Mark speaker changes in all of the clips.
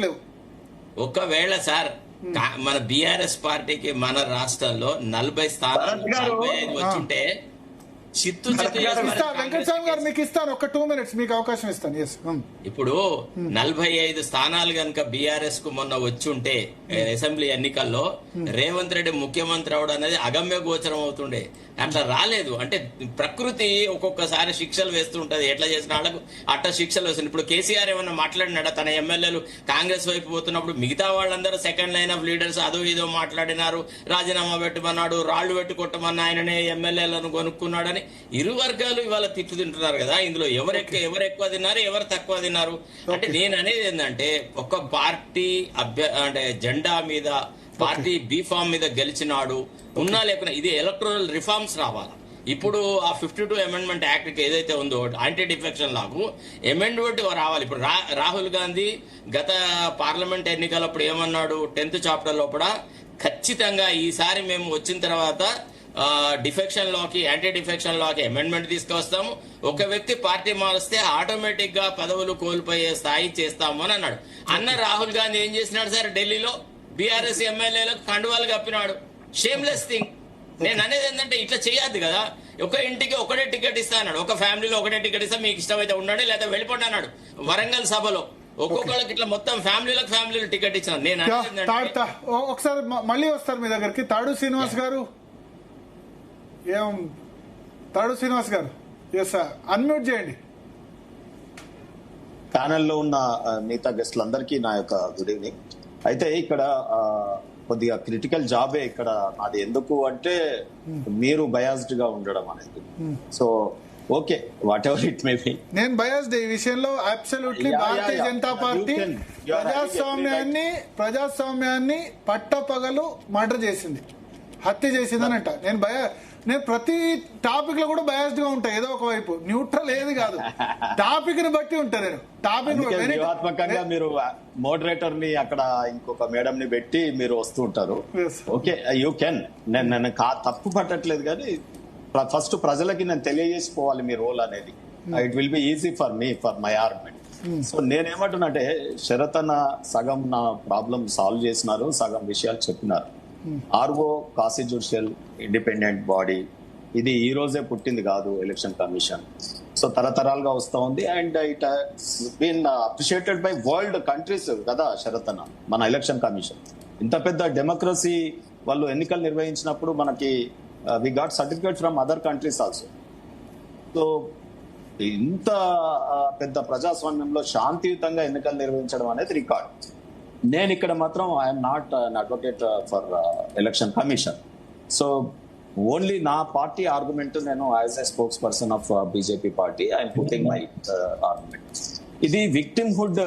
Speaker 1: లేవు.
Speaker 2: ఒకవేళ సార్ మన బిఆర్ఎస్ పార్టీకి మన రాష్ట్రాల్లో 40 స్థానాలు 45 వచ్చుంటే చిత్తు
Speaker 1: వెంకటస్వామి గారు మీకు ఇస్తాను, ఒక 2 minutes మీకు అవకాశం ఇస్తాను.
Speaker 2: ఇప్పుడు 45 స్థానాలు కనుక బిఆర్ఎస్ కు మొన్న వచ్చుంటే అసెంబ్లీ ఎన్నికల్లో రేవంత్ రెడ్డి ముఖ్యమంత్రి అవడం అనేది అగమ్య గోచరం అవుతుండే. అట్లా రాలేదు. అంటే ప్రకృతి ఒక్కొక్కసారి శిక్షలు వేస్తుంటది, ఎట్లా చేసిన వాళ్ళకు అట్లా శిక్షలు వేస్తుంది. ఇప్పుడు కేసీఆర్ ఏమన్నా మాట్లాడినాడా? తన ఎమ్మెల్యేలు కాంగ్రెస్ వైపు పోతున్నప్పుడు మిగతా వాళ్ళందరూ సెకండ్ లైన్ ఆఫ్ లీడర్స్ అదో ఇదో మాట్లాడినారు, రాజీనామా పెట్టమన్నాడు, రాళ్లు పెట్టి కొట్టమన్న ఆయననే ఎమ్మెల్యేలను కొనుక్కున్నాడని ఇరు వర్గాలు ఇవాళ తిట్టు తింటున్నారు కదా. ఇందులో ఎవరు ఎక్కువ తిన్నారు, ఎవరు తక్కువ తిన్నారు అంటే నేను అనేది ఏంటంటే ఒక పార్టీ అంటే జెండా మీద పార్టీ బీఫామ్ మీద గెలిచినాడు ఉన్నా లేకున్నా ఇది ఎలక్టోరల్ రిఫార్మ్స్ రావాలి. ఇప్పుడు ఆ 52 అమెండ్మెంట్ యాక్ట్ ఏదైతే ఉందో యాంటీ డిఫెక్షన్ లాగు అమెండ్మెంట్ రావాలి. ఇప్పుడు రాహుల్ గాంధీ గత పార్లమెంట్ ఎన్నికలప్పుడు ఏమన్నాడు? 10th చాప్టర్ లోపల ఖచ్చితంగా ఈసారి మేము వచ్చిన తర్వాత డిఫెక్షన్ లాకి యాంటీ డిఫెక్షన్ లాకి అమెండ్మెంట్ తీసుకొస్తాము, ఒక వ్యక్తి పార్టీ మారిస్తే ఆటోమేటిక్ గా పదవులు కోల్పోయే స్థాయి చేస్తాము అని అన్నాడు. అన్న రాహుల్ గాంధీ ఏం చేసినాడు సార్? ఢిల్లీలో బీఆర్ఎస్ ఎమ్మెల్యేలకు కండువాలు కప్పినాడు. Shameless thing. నేను అనేది ఏంటంటే ఇట్లా చేయొద్దు కదా. ఒక ఇంటికి ఒకటే టికెట్ ఇస్తా అన్నాడు, ఒక ఫ్యామిలీలో ఒకటే టికెట్ ఇస్తా, మీకు ఇష్టమైతే ఉండండి లేదా వెళ్ళిపోండి అన్నాడు. వరంగల్ సభలో ఒక్కొక్కరికి ఇట్లా మొత్తం ఫ్యామిలీలకు టికెట్ ఇచ్చినాడు. నేను
Speaker 1: ఒకసారి మళ్ళీ వస్తారు మీ దగ్గరికి. తాడు శ్రీనివాస్ గారు, తాడు శ్రీనివాస్ గారు ఎస్ సార్, అన్మ్యూట్ చేయండి.
Speaker 3: ప్యానెల్లో ఉన్న మిగతా గెస్టులందరికీ నా యొక్క గుడ్ ఈవినింగ్. అయితే ఇక్కడ కొద్దిగా క్రిటికల్ జాబే ఇక్కడ అది. ఎందుకు అంటే మీరు బయాస్డ్ గా ఉండడం అనేది. So okay, what ever it may be,
Speaker 1: నేను బయాస్డ్ ఈ విషయంలో అబ్సల్యూట్లీ. భారతీయ జనతా పార్టీ ప్రజాస్వామ్యాన్ని పట్టపగలు మర్డర్ చేసింది, హత్య చేసిందని అంట. నేను ప్రతి టాపిక్ లో కూడా బయాస్డ్ గా ఉంటా. ఏదో ఒక వైపు న్యూట్రల్ ఏది కాదు, టాపిక్ ని బట్టి ఉంటా. నేను టాపిక్
Speaker 3: వ్యూహాత్మకంగా మీరు మోడరేటర్ ని అక్కడ ఇంకొక మేడం ని పెట్టి మీరు వస్తూ ఉంటారు. Okay, you can. నేను తప్పు పట్టట్లేదు, కానీ ఫస్ట్ ప్రజలకి నేను తెలియజేసిపోవాలి మీ రోల్ అనేది. It will be easy for me, for my argument. So నేనేమంటున్నాంటే శరత్ అన్న సగం నా ప్రాబ్లం సాల్వ్ చేసినారు, సగం విషయాలు చెప్పినారు. ఆర్ఓ కాన్స్టిట్యూషనల్ ఇండిపెండెంట్ బాడీ, ఇది ఈ రోజే పుట్టింది కాదు ఎలక్షన్ కమిషన్. సో తరతరాలుగా వస్తూ ఉంది and it been appreciated by world countries కదా శరత్ అన్న. మన ఎలక్షన్ కమిషన్ ఇంత పెద్ద డెమోక్రసీ, వాళ్ళు ఎన్నికలు నిర్వహించినప్పుడు మనకి we got certificate from other countries also. So ఇంత పెద్ద ప్రజాస్వామ్యంలో శాంతియుతంగా ఎన్నికలు నిర్వహించడం అనేది రికార్డ్. నేను ఇక్కడ మాత్రం I'm not an advocate for election commission. So only నా పార్టీ ఆర్గ్యుమెంట్, నేను as a spokes person of BJP party I'm putting my argument. ఇది విక్టిమ్హుడ్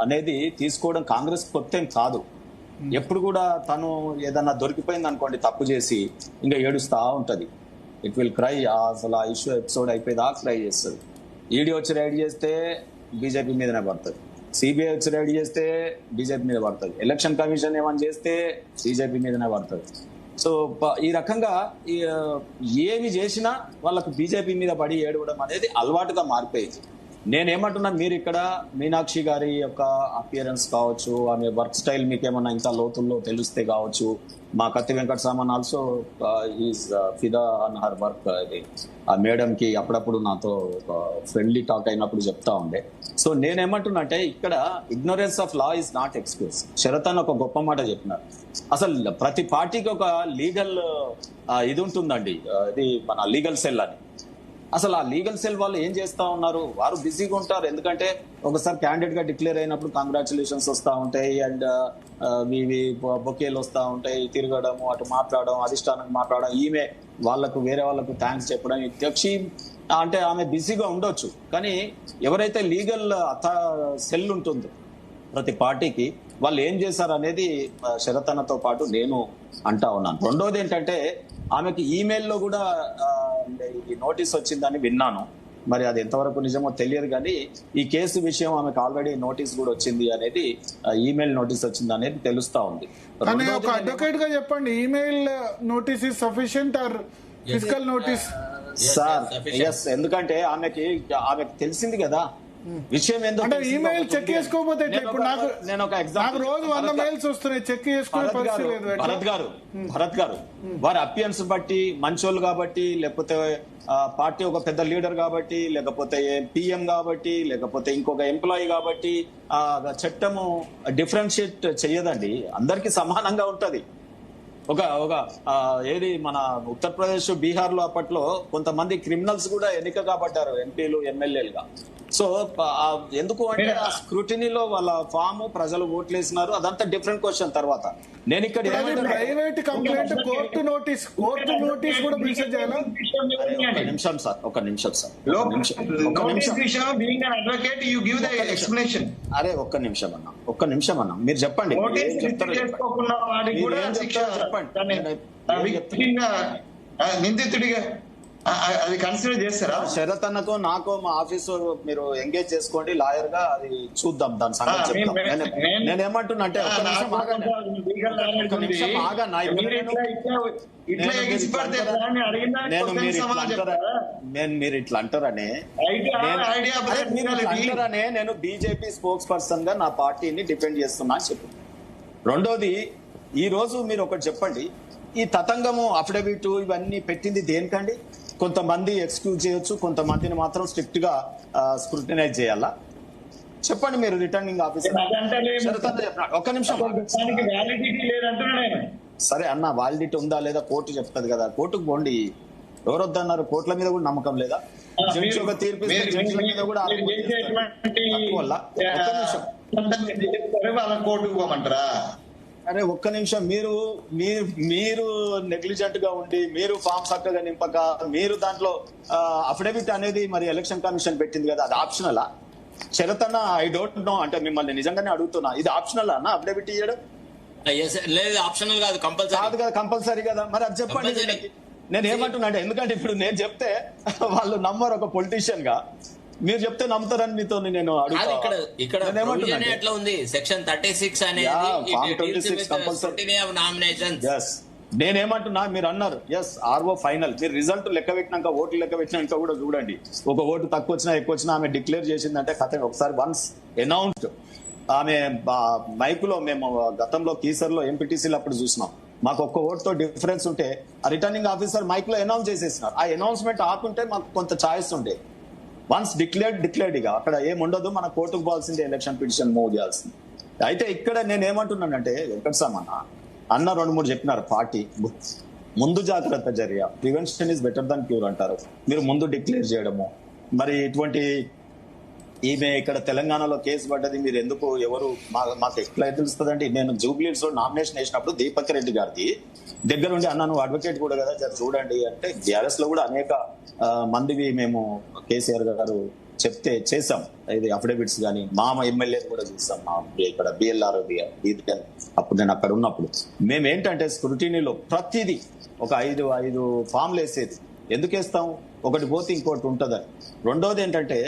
Speaker 3: అనేది తీసుకోవడం కాంగ్రెస్ కొత్త కాదు. ఎప్పుడు కూడా తను ఏదన్నా దొరికిపోయింది అనుకోండి తప్పు చేసి ఇంకా ఏడుస్తా ఉంటది. It will cry. అసలు ఆ ఇష్యూ ఎపిసోడ్ అయిపోయేదాకా క్రై చేస్తుంది. ఈడీ వచ్చి రైడ్ చేస్తే బీజేపీ మీదనే పడుతుంది, సిబిఐ వచ్చి రైడ్ చేస్తే బీజేపీ మీద పడుతుంది, ఎలక్షన్ కమిషన్ ఏమని చేస్తే బీజేపీ మీదనే పడుతుంది. సో ఈ రకంగా ఏవి చేసినా వాళ్ళకు బీజేపీ మీద పడి ఏడవడం అనేది అలవాటుగా మారిపోయింది. నేనేమంటున్నాను, మీరు ఇక్కడ మీనాక్షి గారి యొక్క అపియరెన్స్ కావచ్చు, ఆమె వర్క్ స్టైల్ మీకేమన్నా ఇంకా లోతుల్లో తెలిస్తే కావచ్చు. మా కత్తి వెంకట సామన్ ఆల్సో ఈజ్ ఫిదా ఆన్ హర్ వర్క్. అది ఆ మేడం కి అప్పుడప్పుడు నాతో ఫ్రెండ్లీ టాక్ అయినప్పుడు చెప్తా ఉండే. సో నేనేమంటున్నా అంటే ఇక్కడ ignorance of law is not excuse. Sharath అని ఒక గొప్ప మాట చెప్పినారు. అసలు ప్రతి పార్టీకి ఒక లీగల్ ఇది ఉంటుందండి, ఇది మన లీగల్ సెల్ అని. అసలు ఆ లీగల్ సెల్ వాళ్ళు ఏం చేస్తా ఉన్నారు? వారు బిజీగా ఉంటారు. ఎందుకంటే ఒకసారి క్యాండిడేట్ గా డిక్లేర్ అయినప్పుడు కంగ్రాచులేషన్స్ వస్తూ ఉంటాయి అండ్ బొకేలు వస్తూ ఉంటాయి, తిరగడము, అటు మాట్లాడడం, అధిష్టానం మాట్లాడడం, ఈమె వాళ్ళకు వేరే వాళ్ళకు థ్యాంక్స్ చెప్పడం, అధ్యక్షి అంటే ఆమె బిజీగా ఉండొచ్చు. కానీ ఎవరైతే లీగల్ సెల్ ఉంటుందో ప్రతి పార్టీకి, వాళ్ళు ఏం చేశారు అనేది శరతనతో పాటు నేను అంటా ఉన్నాను. రెండోది ఏంటంటే ఆమెకి ఈమెయిల్లో కూడా ఈ నోటీస్ వచ్చిందని విన్నాను. మరి అది ఎంతవరకు నిజమో తెలియదు, కానీ ఈ కేసు విషయం ఆమెకు ఆల్రెడీ నోటీస్ కూడా వచ్చింది అనేది, ఈమెయిల్ నోటీస్ వచ్చింది అనేది తెలుస్తా ఉంది.
Speaker 1: ఒక అడ్వకేట్ గా చెప్పండి, email notice is sufficient or physical notice?
Speaker 3: Sir yes, ఎందుకంటే ఆమెకి తెలిసింది కదా విషయం ఏందో
Speaker 1: అంటే
Speaker 3: తెలిసింది
Speaker 1: ఈమెయిల్
Speaker 3: ఒకటి
Speaker 1: చెక్
Speaker 3: ఉంది.
Speaker 1: చేసుకోకపోతే ఎట్లా? ఇప్పుడు నాకు
Speaker 3: నేను ఒక
Speaker 1: నాకు
Speaker 3: ఎగ్జాంపుల్
Speaker 1: రోజు 100 మెయిల్స్ వస్తున్నాయి, చెక్ చేసుకునే పరిస్థితి లేదు. ఎట్లా?
Speaker 3: భరత్ గారు వారి అపియన్స్ బట్టి మంచోళ్ళు కాబట్టి, లేకపోతే పార్టీ ఒక పెద్ద లీడర్ కాబట్టి, లేకపోతే పిఎం కాబట్టి, లేకపోతే ఇంకొక ఎంప్లాయీ కాబట్టి చట్టము డిఫరెన్షియేట్ చెయ్యదండి, అందరికీ సమానంగా ఉంటది. ఒక ఒక ఏది మన ఉత్తరప్రదేశ్, బీహార్ లో అప్పట్లో కొంతమంది క్రిమినల్స్ కూడా ఎన్నిక కాబడ్డారు ఎంపీలు, ఎమ్మెల్యేలుగా. సో ఎందుకు అంటే ఆ స్క్రూటినీలో వాళ్ళ ఫామ్ ప్రజలు ఓట్లేసినారు, అదంతా డిఫరెంట్ క్వశ్చన్. తర్వాత నేను ఇక్కడ
Speaker 1: ప్రైవేట్ కంప్లైంట్ కోర్టు నోటీస్ కూడా మెన్షన్ చేయాలా?
Speaker 3: ఒక నిమిషం సార్, ఒక నిమిషం సార్, అరే ఒక్క నిమిషం అన్న, మీరు చెప్పండి ఏం చెప్తారో చెప్పండి.
Speaker 4: నిందితుడిగా అది కన్సిడర్ చేస్తారా?
Speaker 3: శరత్ అన్నకు నాకు మా ఆఫీసు మీరు ఎంగేజ్ చేసుకోండి లాయర్ గా, అది చూద్దాం, దాని సంగతి చెప్తాం. నేనేమంటున్నా అంటే ఒక్క నిమిషం ఆగన్నా. మీరు ఇట్లా అంటారనే నేను బీజేపీ స్పోక్స్ పర్సన్ గా నా పార్టీని డిఫెండ్ చేస్తున్నా అని చెప్పి. రెండోది, ఈ రోజు మీరు ఒకటి చెప్పండి, ఈ తతంగము అఫిడవిట్ ఇవన్నీ పెట్టింది దేనికండి? కొంతమంది ఎక్స్క్యూజ్ చేయొచ్చు, కొంతమందిని మాత్రం స్ట్రిక్ట్ గా స్క్రూటినైజ్ చేయాలా? చెప్పండి మీరు రిటర్నింగ్ ఆఫీసర్. ఒక్క నిమిషం సరే అన్న, వాలిడిటీ ఉందా లేదా కోర్టు చెప్తుంది కదా, కోర్టుకు పోండి. ఎవరు వద్దన్నారు? కోర్టుల మీద కూడా నమ్మకం లేదా? జడ్జి ఒక తీర్పు జడ్జిల మీద కూడా వల్ల. ఒక్క నిమిషం
Speaker 4: కోర్టుకు పోమంటారా?
Speaker 3: అరే ఒక్క నిమిషం, మీరు నెగ్లిజెంట్ గా ఉండి, మీరు ఫామ్ చక్కగా నింపక, మీరు దాంట్లో అఫిడవిట్ అనేది మరి ఎలక్షన్ కమిషన్ పెట్టింది కదా, అది ఆప్షనలా? శరత్ అన్న, ఐ డోంట్ నో, అంటే మిమ్మల్ని నిజంగానే అడుగుతున్నా, ఇది ఆప్షనల్ అన్న అఫిడవిట్ ఇవ్వడం?
Speaker 2: లేదు, ఆప్షనల్ కాదు,
Speaker 3: కంపల్సరీ కదా. మరి అది చెప్పండి. నేను ఏమంటున్నా అంటే, ఎందుకంటే ఇప్పుడు నేను చెప్తే వాళ్ళు నమ్మరు ఒక పొలిటీషియన్ గా, మీరు చెప్తే నమ్ముతారని మీతో నేను
Speaker 2: అడుగుతాను. ఇక్కడ ఎట్లా ఉంది సెక్షన్ 36
Speaker 3: నేనేమంటున్నా, మీరు అన్నారు ఎస్ ఆర్ఓ ఫైనల్, మీరు రిజల్ట్ లెక్క పెట్టినాక, ఓట్లు లెక్క పెట్టినాక కూడా చూడండి, ఒక ఓటు తక్కువ వచ్చినా ఎక్కువ వచ్చినా ఆమె డిక్లేర్ చేసిందంటే కథ. ఒకసారి వన్స్ అనౌన్స్డ్, ఆమె మైకులో, మేము గతంలో కీసర్లో ఎంపీటీసీలు అప్పుడు చూసినాం, మాకు ఒక్క ఓటుతో డిఫరెన్స్ ఉంటే ఆ రిటర్నింగ్ ఆఫీసర్ మైక్ లో అనౌన్స్ చేసేసినారు. ఆ అనౌన్స్మెంట్ ఆకుంటే మాకు కొంత ఛాయిస్ ఉండే. వన్స్ డిక్లేర్డ్ ఇక అక్కడ ఏముండదు, మన కోర్టుకు పోవాల్సిందే, ఎలక్షన్ పిటిషన్ మూవ్ చేయాల్సింది. అయితే ఇక్కడ నేను ఏమంటున్నానంటే, వెంకటస్వామి అన్న 2-3 చెప్పినారు, పార్టీ ముందు జాగ్రత్త చర్య, prevention is better than cure అంటారు. మీరు ముందు డిక్లేర్ చేయడము, మరి ఇటువంటి ఈమె ఇక్కడ తెలంగాణలో కేసు పడ్డది, మీరు ఎందుకు ఎవరు మాకు ఎట్లా తెలుస్తుందండి? నేను జూబ్లీస్ లో నామినేషన్ వేసినప్పుడు దీపక్ రెడ్డి గారిది దగ్గర ఉండి, అన్న నువ్వు అడ్వకేట్ కూడా కదా, చూడండి అంటే, బీఆర్ఎస్ లో కూడా అనేక మందివి మేము కేసీఆర్ గారు చెప్తే చేసాం, ఇది అఫిడవిట్స్ కానీ, మా ఎమ్మెల్యే కూడా చూసాం, మా ఇక్కడ బిఎల్ఆర్ అప్పుడు నేను అక్కడ ఉన్నప్పుడు. మేమేంటంటే స్క్రూటినీలో ప్రతిదీ ఒక 5 ఫామ్లు వేసేది. ఎందుకు వేస్తాం? ఒకటి పోతే ఇంకోటి ఉంటుందని. రెండోది ఏంటంటే,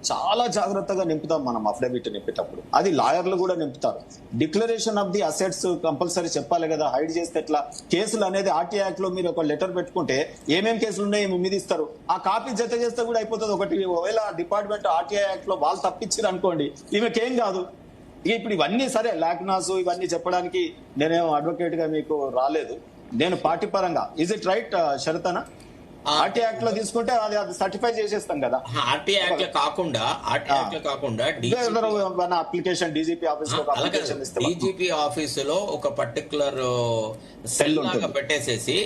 Speaker 3: చాలా జాగ్రత్తగా నింపుతాం మనం అఫిడవిట్ నింపేటప్పుడు, అది లాయర్లు కూడా నింపుతారు. Declaration of the assets compulsory చెప్పాలి కదా, హైడ్ చేస్తే ఎట్లా? కేసులు అనేది ఆర్టీఐ యాక్ట్ లో మీరు ఒక లెటర్ పెట్టుకుంటే ఏమేం కేసులు ఉన్నాయి మీద ఇస్తారు, ఆ కాపీ జత చేస్తే కూడా అయిపోతుంది. ఒకటి ఒకవేళ డిపార్ట్మెంట్ ఆర్టీఐ యాక్ట్ లో వాళ్ళు తప్పించారు అనుకోండి, ఈమెకేం కాదు. ఇప్పుడు ఇవన్నీ సరే, లాక్నాస్ ఇవన్నీ చెప్పడానికి నేనేం అడ్వకేట్ గా మీకు రాలేదు, నేను పార్టీ పరంగా. ఇజ్ ఇట్ రైట్ శరతనా? ఆర్టీ యాక్ట్ లో తీసుకుంటే అది సర్టిఫై చేసేస్తాం కదా.
Speaker 2: ఆర్టీ యాక్ట్ లో కాకుండా
Speaker 3: అప్లికేషన్ డీజీపీ ఆఫీస్ లో
Speaker 2: డీజీపీ ఆఫీసులో ఒక పర్టికులర్ సెల్ లాగా పెట్టేసేసి,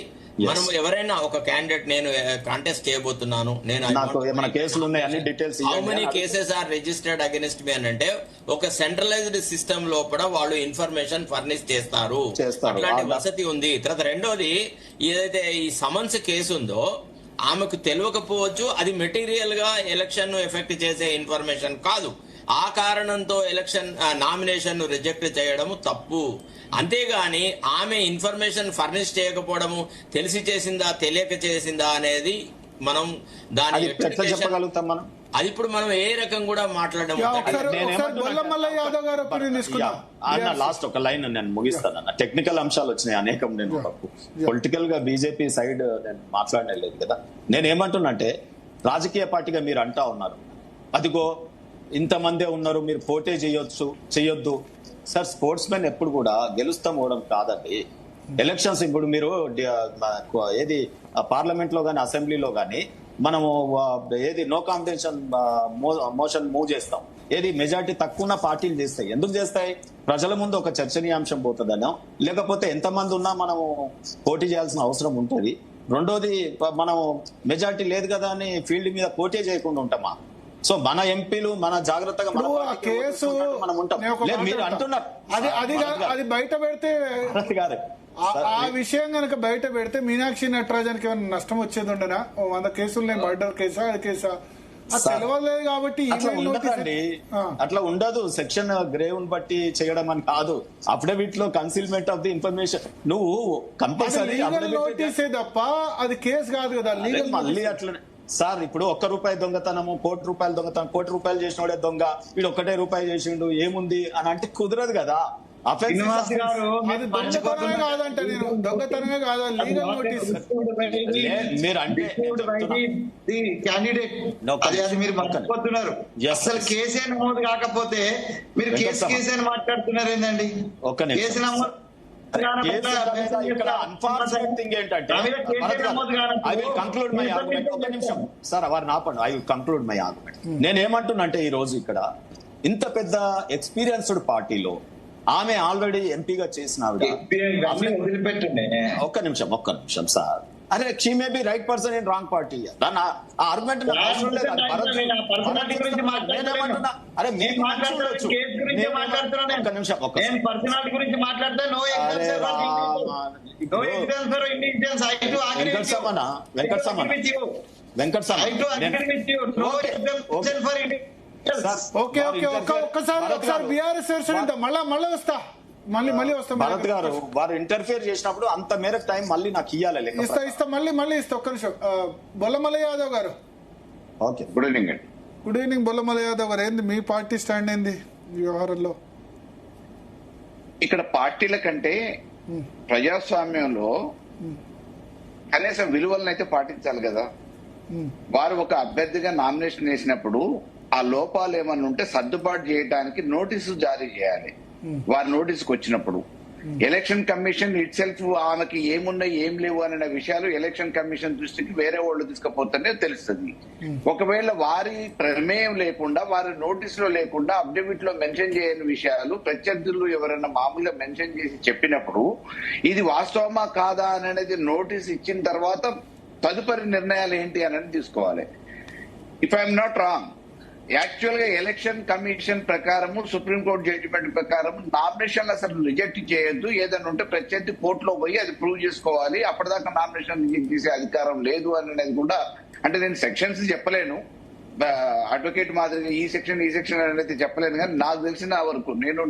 Speaker 2: మనం ఎవరైనా ఒక క్యాండిడేట్, నేను కాంటెస్ట్ చేయబోతున్నాను, నేను
Speaker 3: ఏమైనా కేసులు ఉన్నాయి details,
Speaker 2: how many cases are registered against me అని అంటే, ఒక సెంట్రలైజ్డ్ సిస్టమ్ లోపల వాళ్ళు ఇన్ఫర్మేషన్ ఫర్నిష్ చేస్తారు. అట్లాంటి వసతి ఉంది. తర్వాత రెండోది, ఏదైతే ఈ సమన్స్ కేసు ఉందో ఆమెకు తెలియకపోవచ్చు, అది మెటీరియల్ గా ఎలక్షన్ ను ఎఫెక్ట్ చేసే ఇన్ఫర్మేషన్ కాదు. ఆ కారణంతో ఎలక్షన్ నామినేషన్ ను రిజెక్ట్ చేయడము తప్పు. అంతేగాని ఆమె ఇన్ఫర్మేషన్ ఫర్నిష్ చేయకపోవడము తెలిసి చేసిందా తెలియక చేసిందా అనేది మనం దాని
Speaker 3: చెప్పగలుగుతాం మనం.
Speaker 2: అది ఇప్పుడు మనం ఏ రకం కూడా మాట్లాడడం.
Speaker 3: లాస్ట్ ఒక లైన్ నేను ముగిస్తాను అన్న. టెక్నికల్ అంశాలు వచ్చినాయి అనేకం, నేను పొలిటికల్ గా బీజేపీ సైడ్ నేను మాట్లాడలేదు కదా. నేనేమంటున్నా అంటే, రాజకీయ పార్టీగా మీరు అంటా ఉన్నారు, అదిగో ఇంతమందే ఉన్నారు, మీరు పోటీ చేయొద్దు. సార్, స్పోర్ట్స్ మెన్ ఎప్పుడు కూడా గెలుస్తాం ఓవడం కాదండి. ఎలక్షన్స్ ఇప్పుడు మీరు ఏది పార్లమెంట్ లో కానీ అసెంబ్లీలో కానీ మనము ఏది నో కాంపిటీషన్ మోషన్ మూవ్ చేస్తాం. ఏది మెజారిటీ తక్కువ ఉన్న పార్టీలు చేస్తాయి. ఎందుకు చేస్తాయి? ప్రజల ముందు ఒక చర్చనీయాంశం పోతుందనో, లేకపోతే ఎంతమంది ఉన్నా మనము పోటీ చేయాల్సిన అవసరం ఉంటుంది. రెండోది, మనం మెజారిటీ లేదు కదా అని ఫీల్డ్ మీద పోటీ చేయకుండా ఉంటామా? సో మన ఎంపీలు మన జాగ్రత్తగా
Speaker 1: కేసు
Speaker 3: మనం ఉంటాం. మీరు అంటున్నారు
Speaker 1: అది బయట పెడితే ఆ విషయం కనుక బయట పెడితే మీనాక్షి నటరాజన్కి ఏమైనా నష్టం వచ్చేది ఉండనా? 100 కేసులు మర్డర్ కేసా, అది కేసా తెలియలేదు కాబట్టి
Speaker 3: అట్లా ఉండదు. సెక్షన్ గ్రేవ్ బట్టి చేయడం అని కాదు. అఫిడవిట్ లో కన్సీల్మెంట్ ఆఫ్ ది ఇన్ఫర్మేషన్ నువ్వు కంపల్సరీ
Speaker 1: నోటీసే తప్ప అది కేసు కాదు కదా.
Speaker 3: మళ్ళీ అట్లా సార్, ఇప్పుడు ₹1 దొంగతనము, ₹1 దొంగతనం, ₹1 చేసినోడే దొంగ, వీడు ₹1 చేసిండు ఏముంది అని అంటే కుదరదు కదా.
Speaker 1: దొంగతనమే కాదా, లీగల్ నోటీస్
Speaker 3: మీరు అంటే
Speaker 4: మీరు మర్చిపోతున్నారు. అసలు కేసే నమోదు కాకపోతే మీరు కేసు అని మాట్లాడుతున్నారు ఏంటండి? కేసు నమోదు
Speaker 3: నేనేమంటున్నా అంటే ఈ రోజు ఇక్కడ ఇంత పెద్ద ఎక్స్పీరియన్స్డ్ పార్టీలో ఆమె ఆల్రెడీ ఎంపీగా చేసిన ఒక్క నిమిషం సార్. అరే, she may be right person in wrong party. దాని ఆర్గ్యుమెంట్ అరే
Speaker 1: ఒక్కసారి బీఆర్ఎస్ మళ్ళీ వస్తా.
Speaker 3: భరత్ గారు వారు ఇంటర్ఫియర్ చేసినప్పుడు అంత మేరకు టైం మళ్ళీ నాకు ఇయ్యాలి.
Speaker 1: ఇస్తా మళ్ళీ ఇస్తా. ఒక్క నిమిషం. బొల్లమల్ల యాదవ్ గారు.
Speaker 4: గుడ్ ఈవినింగ్ అండి.
Speaker 1: గుడ్ ఈవినింగ్ బొల్లమల్ల యాదవ్ గారు. ఏంది మీ పార్టీ స్టాండ్ ఏంది ఈ వ్యవహారంలో?
Speaker 5: ఇక్కడ పార్టీల కంటే ప్రజాస్వామ్యంలో కనీసం విలువలను అయితే పాటించాలి కదా. వారు ఒక అభ్యర్థిగా నామినేషన్ వేసినప్పుడు ఆ లోపాలు ఏమన్నా ఉంటే సర్దుబాటు చేయడానికి నోటీసు జారీ చేయాలి. వారి నోటీసుకు వచ్చినప్పుడు ఎలక్షన్ కమిషన్ ఇట్ సెల్ఫ్ ఆమెకి ఏమున్నాయి ఏం లేవు అనే విషయాలు ఎలక్షన్ కమిషన్ దృష్టికి వేరే వాళ్ళు తీసుకుపోతేనే తెలుస్తుంది. ఒకవేళ వారి ప్రమేయం లేకుండా, వారి నోటీసులో లేకుండా, అఫిడవిట్ లో మెన్షన్ చేయని విషయాలు ప్రత్యర్థులు ఎవరైనా మామూలుగా మెన్షన్ చేసి చెప్పినప్పుడు ఇది వాస్తవమా కాదా అనేది నోటీస్ ఇచ్చిన తర్వాత తదుపరి నిర్ణయాలు ఏంటి అనేది తీసుకోవాలి. If I'm not wrong, actual గా ఎలక్షన్ కమిషన్ ప్రకారము, సుప్రీంకోర్టు జడ్జిమెంట్ ప్రకారం నామినేషన్లు అసలు రిజెక్ట్ చేయొద్దు. ఏదైనా ఉంటే ప్రత్యర్థి కోర్టులో పోయి అది ప్రూవ్ చేసుకోవాలి. అప్పటిదాకా నామినేషన్ రిజెక్ట్ చేసే అధికారం లేదు అనేది కూడా, అంటే నేను సెక్షన్స్ చెప్పలేను, అడ్వకేట్ మాదిరిగా ఈ సెక్షన్ అనేది చెప్పలేను, కానీ నాకు తెలిసిన వరకు నేను